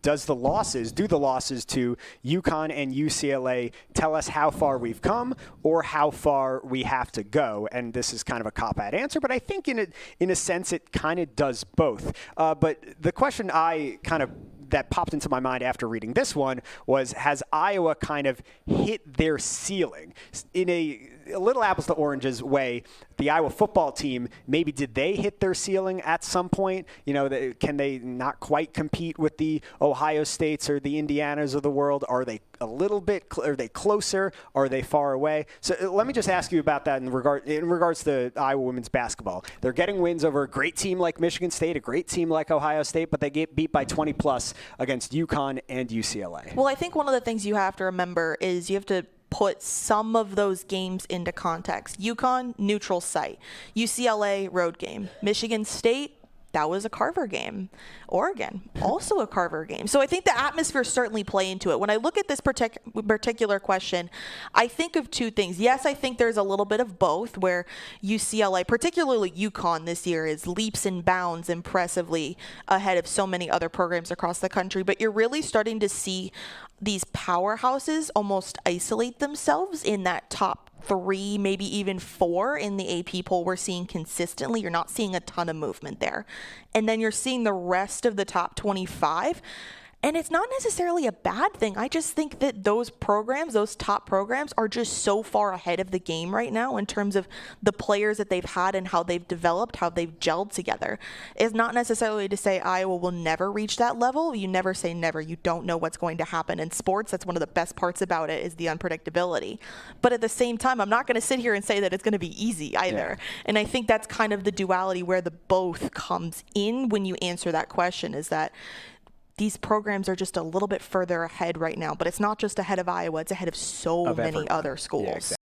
do the losses to UConn and UCLA tell us how far we've come or how far we have to go? And this is kind of a cop-out answer, but I think in a sense it kind of does both. But the question that popped into my mind after reading this one was, has Iowa kind of hit their ceiling? In a little apples to oranges way, the Iowa football team, maybe did they hit their ceiling at some point? Can they not quite compete with the Ohio States or the Indianas of the world? Are they a little bit, are they closer? Are they far away? So let me just ask you about that in regards to Iowa women's basketball. They're getting wins over a great team like Michigan State, a great team like Ohio State, but they get beat by 20 plus against UConn and UCLA. Well, I think one of the things you have to remember is you have to put some of those games into context. UConn, neutral site. UCLA, road game. Michigan State, that was a Carver game. Oregon, also a Carver game. So I think the atmosphere certainly play into it. When I look at this particular question, I think of two things. Yes, I think there's a little bit of both, where UCLA, particularly UConn this year, is leaps and bounds impressively ahead of so many other programs across the country. But you're really starting to see these powerhouses almost isolate themselves in that top 3, maybe even 4 in the AP poll we're seeing consistently. You're not seeing a ton of movement there. And then you're seeing the rest of the top 25. And it's not necessarily a bad thing. I just think that those programs, those top programs, are just so far ahead of the game right now in terms of the players that they've had and how they've developed, how they've gelled together. It's not necessarily to say Iowa will never reach that level. You never say never. You don't know what's going to happen in sports. That's one of the best parts about it, is the unpredictability. But at the same time, I'm not going to sit here and say that it's going to be easy either. Yeah. And I think that's kind of the duality where the both comes in when you answer that question, is that these programs are just a little bit further ahead right now. But it's not just ahead of Iowa. It's ahead of so many other schools. Yeah, exactly.